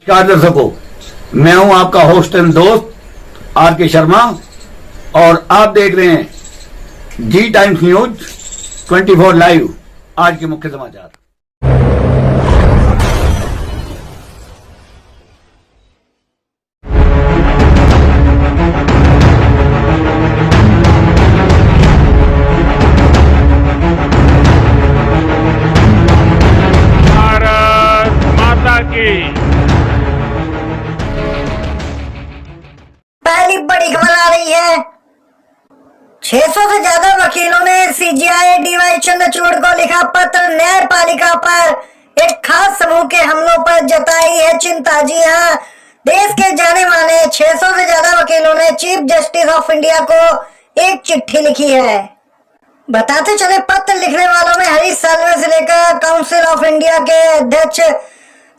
नमस्कार दर्शकों, मैं हूं आपका होस्ट एंड दोस्त आर के शर्मा और आप देख रहे हैं जी टाइम्स न्यूज 24 लाइव। आज के मुख्य समाचार। भारत माता की पहली बड़ी खबर आ रही है। 600 से ज्यादा वकीलों ने सीजीआई डीवाई चंद्रचूड़ को लिखा पत्र न्यायपालिका पर एक खास समूह के हमलों पर जताई है चिंता। जी हाँ, देश के जाने माने 600 से ज्यादा वकीलों ने चीफ जस्टिस ऑफ इंडिया को एक चिट्ठी लिखी है। बताते चले, पत्र लिखने वालों में हरीश साल्वे से लेकर काउंसिल ऑफ इंडिया के अध्यक्ष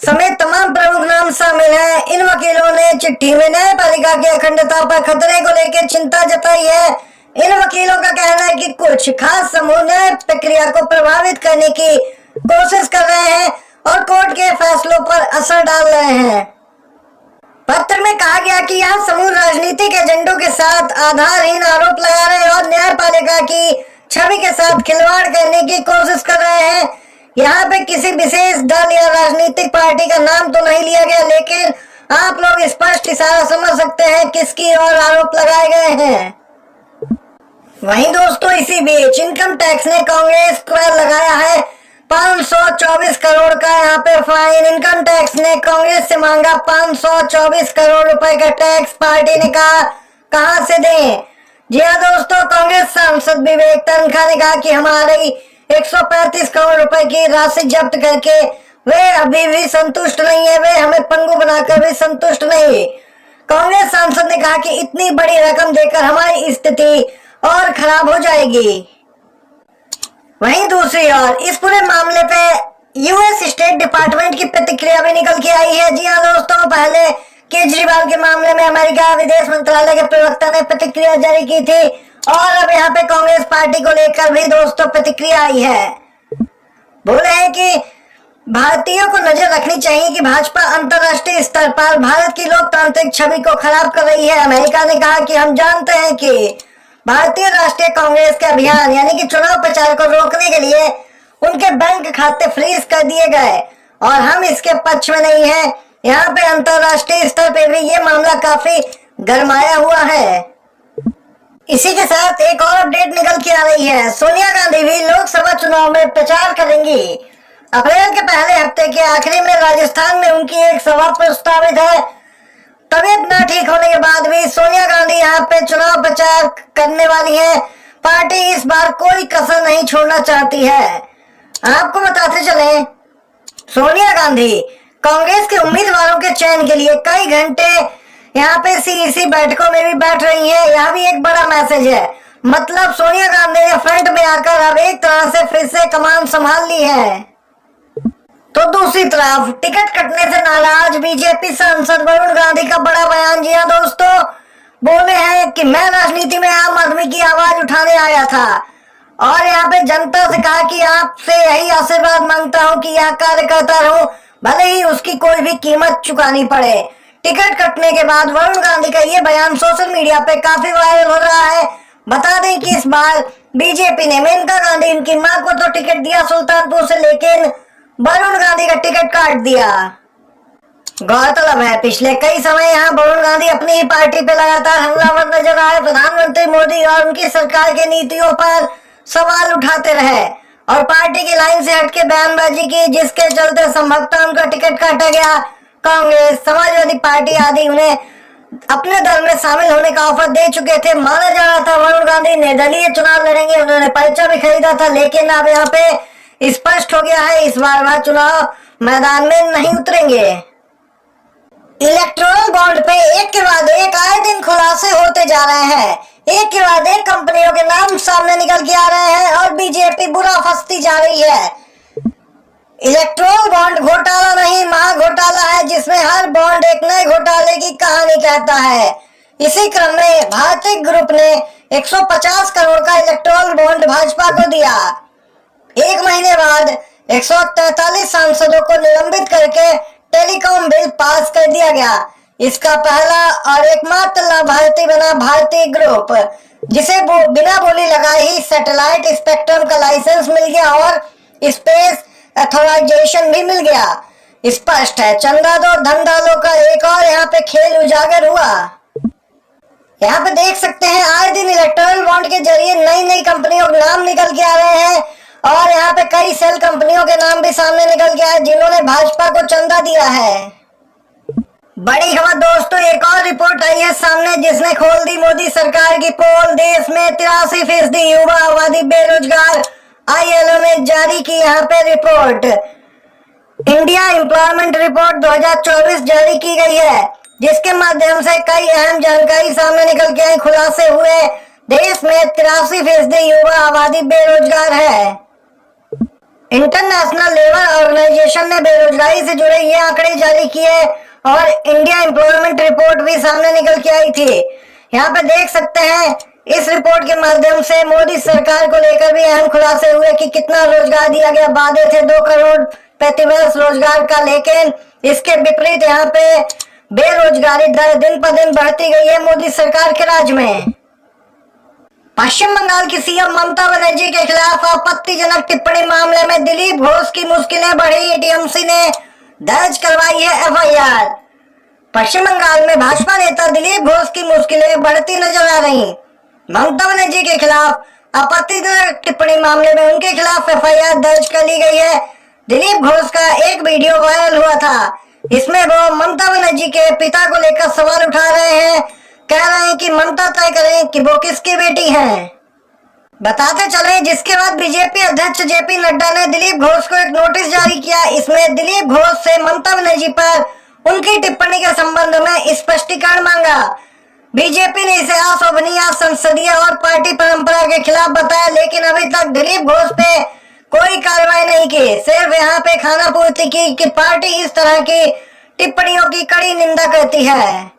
समेत तमाम प्रमुख नाम शामिल हैं। इन वकीलों ने चिट्ठी में न्यायपालिका की अखंडता पर खतरे को लेकर चिंता जताई है। इन वकीलों का कहना है कि कुछ खास समूह न्याय प्रक्रिया को प्रभावित करने की कोशिश कर रहे हैं और कोर्ट के फैसलों पर असर डाल रहे हैं। पत्र में कहा गया कि यह समूह राजनीतिक एजेंडों के साथ आधारहीन आरोप लगा रहे हैं और न्यायपालिका की छवि के साथ खिलवाड़ करने की कोशिश कर रहे हैं। यहाँ पे किसी विशेष दल या राजनीतिक पार्टी का नाम तो नहीं लिया गया, लेकिन आप लोग स्पष्ट इशारा समझ सकते हैं किसकी ओर आरोप लगाए गए हैं। वहीं दोस्तों, इसी बीच इनकम टैक्स ने कांग्रेस पर लगाया है 524 करोड़ का यहाँ पे फाइन। इनकम टैक्स ने कांग्रेस से मांगा 524 करोड़ रुपए का टैक्स। पार्टी ने कहा कहां से दें। जी हाँ दोस्तों, कांग्रेस सांसद विवेक तन्खा ने कहा कि हमारी 135 करोड़ रुपए की राशि जब्त करके वे अभी भी संतुष्ट नहीं है, वे हमें पंगु बनाकर भी संतुष्ट नहीं। कांग्रेस सांसद ने कहा कि इतनी बड़ी रकम देकर हमारी स्थिति और खराब हो जाएगी। वहीं दूसरी ओर इस पूरे मामले पे यूएस स्टेट डिपार्टमेंट की प्रतिक्रिया भी निकल के आई है। जी हाँ दोस्तों, पहले केजरीवाल के मामले में अमेरिका विदेश मंत्रालय के प्रवक्ता ने प्रतिक्रिया जारी की थी और अब यहाँ पे कांग्रेस पार्टी को लेकर भी दोस्तों प्रतिक्रिया आई है। बोले हैं कि भारतीयों को नजर रखनी चाहिए कि भाजपा अंतर्राष्ट्रीय स्तर पर भारत की लोकतांत्रिक छवि को खराब कर रही है। अमेरिका ने कहा कि हम जानते हैं कि भारतीय राष्ट्रीय कांग्रेस के अभियान यानी कि चुनाव प्रचार को रोकने के लिए उनके बैंक खाते फ्रीज कर दिए गए और हम इसके पक्ष में नहीं है। यहाँ पे अंतर्राष्ट्रीय स्तर पे भी ये मामला काफी गरमाया हुआ है। इसी के साथ एक और अपडेट निकल के आ रही है। सोनिया गांधी भी लोकसभा चुनाव में प्रचार करेंगी। अप्रैल के पहले हफ्ते के आखिरी में राजस्थान में उनकी एक सभा प्रस्तावित है। तबीयत न ठीक होने के बाद भी सोनिया गांधी यहाँ पे चुनाव प्रचार करने वाली है। पार्टी इस बार कोई कसर नहीं छोड़ना चाहती है। आपको बताते चले, सोनिया गांधी कांग्रेस के उम्मीदवारों के चयन के लिए कई घंटे यहाँ पे सीईसी बैठकों में भी बैठ रही है। यह भी एक बड़ा मैसेज है। मतलब सोनिया गांधी ने फ्रंट में आकर अब एक तरह से फिर से कमान संभाल ली है। तो दूसरी तरफ टिकट कटने से नाराज बीजेपी सांसद वरुण गांधी का बड़ा बयान। जी हाँ दोस्तों, बोले हैं कि मैं राजनीति में आम आदमी की आवाज उठाने आया था और यहाँ पे जनता से कहा कि आपसे यही आशीर्वाद मांगता हूँ कि यह कार्य करता रहूं, भले ही उसकी कोई भी कीमत चुकानी पड़े। टिकट कटने के बाद वरुण गांधी का ये बयान सोशल मीडिया पे काफी वायरल हो रहा है। बता दें कि इस बार बीजेपी ने मेनका गांधी इनकी मां को तो टिकट दिया सुल्तानपुर से, लेकिन वरुण गांधी का टिकट काट दिया। गौरतलब है पिछले कई समय यहाँ वरुण गांधी अपनी ही पार्टी पे लगातार हमलावर नजर आए। प्रधानमंत्री मोदी और उनकी सरकार की नीतियों पर सवाल उठाते रहे और पार्टी की लाइन से हटके बयानबाजी की, जिसके चलते संभवतः उनका टिकट काटा गया। कांग्रेस, समाजवादी पार्टी आदि उन्हें अपने दल में शामिल होने का ऑफर दे चुके थे। माना जा रहा था वरुण गांधी निर्दलीय चुनाव लड़ेंगे, उन्होंने पर्चा भी खरीदा था, लेकिन अब यहाँ पे स्पष्ट हो गया है इस बार वह चुनाव मैदान में नहीं उतरेंगे। इलेक्टोरल बॉन्ड पे एक के बाद एक आए दिन खुलासे होते जा रहे हैं। एक के बाद एक कंपनियों के नाम सामने निकल के आ रहे हैं और बीजेपी बुरा फंसती जा रही है। इलेक्ट्रोल बॉन्ड घोटाला नहीं, महा घोटाला है, जिसमें हर बॉन्ड एक नए घोटाले की कहानी कहता है। इसी क्रम में भारतीय ग्रुप ने 150 करोड़ का इलेक्ट्रोल बॉन्ड भाजपा को दिया। एक महीने बाद 143 सांसदों को निलंबित करके टेलीकॉम बिल पास कर दिया गया। इसका पहला और एकमात्र लाभार्थी बना भारतीय ग्रुप, जिसे बिना बोली लगाए ही सैटेलाइट स्पेक्ट्रम का लाइसेंस मिल गया और स्पेस अथॉराइजेशन भी मिल गया। स्पष्ट है, चंदा दो धंधालों का एक और यहाँ पे खेल उजागर हुआ। यहाँ पे देख सकते हैं आए दिन इलेक्टोरल बॉन्ड के जरिए नई नई कंपनियों के नाम निकल के आ रहे हैं और यहाँ पे कई सेल कंपनियों के नाम भी सामने निकल के आए जिन्होंने भाजपा को चंदा दिया है। बड़ी खबर दोस्तों, एक और रिपोर्ट आई है सामने जिसने खोल दी मोदी सरकार की पोल। देश में 83% युवा आबादी बेरोजगार, ILO ने जारी की यहाँ पे रिपोर्ट। इंडिया एम्प्लॉयमेंट रिपोर्ट 2024 जारी की गई है, जिसके माध्यम से कई अहम जानकारी सामने निकल के आई। खुलासे हुए, देश में 83% युवा आबादी बेरोजगार है। इंटरनेशनल लेबर ऑर्गेनाइजेशन ने बेरोजगारी से जुड़े ये आंकड़े जारी किए और इंडिया एम्प्लॉयमेंट रिपोर्ट भी सामने निकल के आई थी। यहाँ पे देख सकते हैं इस रिपोर्ट के माध्यम से मोदी सरकार को लेकर भी अहम खुलासे हुए कि कितना रोजगार दिया गया। वादे थे 2 करोड़ प्रतिवर्ष रोजगार का, लेकिन इसके विपरीत यहाँ पे बेरोजगारी दर दिन पर दिन बढ़ती गई है मोदी सरकार के राज में। पश्चिम बंगाल की सीएम ममता बनर्जी के खिलाफ आपत्तिजनक टिप्पणी मामले में दिलीप घोष की मुश्किलें बढ़ी। टीएमसी ने दर्ज करवाई है FIR। पश्चिम बंगाल में भाजपा नेता दिलीप घोष की मुश्किलें बढ़ती नजर आ रही। ममता बनर्जी के खिलाफ आपत्तिजनक टिप्पणी मामले में उनके खिलाफ FIR दर्ज कर ली गई है। दिलीप घोष का एक वीडियो वायरल हुआ था, इसमें वो ममता बनर्जी के पिता को लेकर सवाल उठा रहे हैं। कह रहे हैं कि ममता तय करें कि वो किसकी बेटी हैं। बताते चले, जिसके बाद बीजेपी अध्यक्ष JP नड्डा ने दिलीप घोष को एक नोटिस जारी किया। इसमें दिलीप घोष से ममता बनर्जी पर उनकी टिप्पणी के संबंध में स्पष्टीकरण मांगा। बीजेपी ने इसे अशोभनीय, संसदीय और पार्टी परंपरा के खिलाफ बताया, लेकिन अभी तक दिलीप घोष पे कोई कार्रवाई नहीं की। सिर्फ यहाँ पे खाना पूर्ति की कि पार्टी इस तरह की टिप्पणियों की कड़ी निंदा करती है।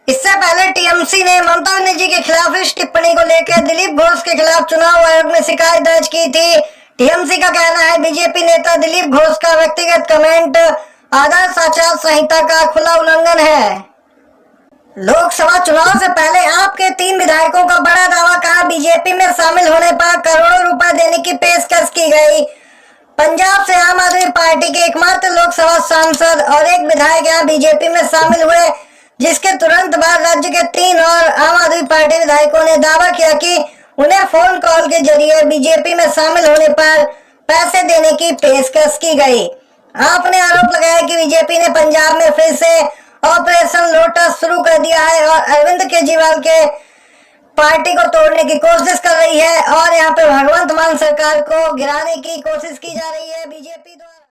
इससे पहले टीएमसी ने ममता बनर्जी के खिलाफ इस टिप्पणी को लेकर दिलीप घोष के खिलाफ चुनाव आयोग में शिकायत दर्ज की थी। टीएमसी का कहना है बीजेपी नेता दिलीप घोष का व्यक्तिगत कमेंट आदर्श आचार संहिता का खुला उल्लंघन है। लोकसभा चुनाव से पहले आपके 3 विधायकों का बड़ा दावा, कहा बीजेपी में शामिल होने पर करोड़ों रुपए देने की पेशकश की गई। पंजाब से आम आदमी पार्टी के एकमात्र लोकसभा सांसद और एक विधायक यहाँ बीजेपी में शामिल हुए, जिसके तुरंत बाद राज्य के 3 और आम आदमी पार्टी विधायकों ने दावा किया कि उन्हें फोन कॉल के जरिए बीजेपी में शामिल होने पर पैसे देने की पेशकश की गई। आपने आरोप लगाया कि बीजेपी ने पंजाब में फिर से ऑपरेशन लोटस शुरू कर दिया है और अरविंद केजरीवाल के पार्टी को तोड़ने की कोशिश कर रही है और यहाँ पे भगवंत मान सरकार को गिराने की कोशिश की जा रही है बीजेपी द्वारा।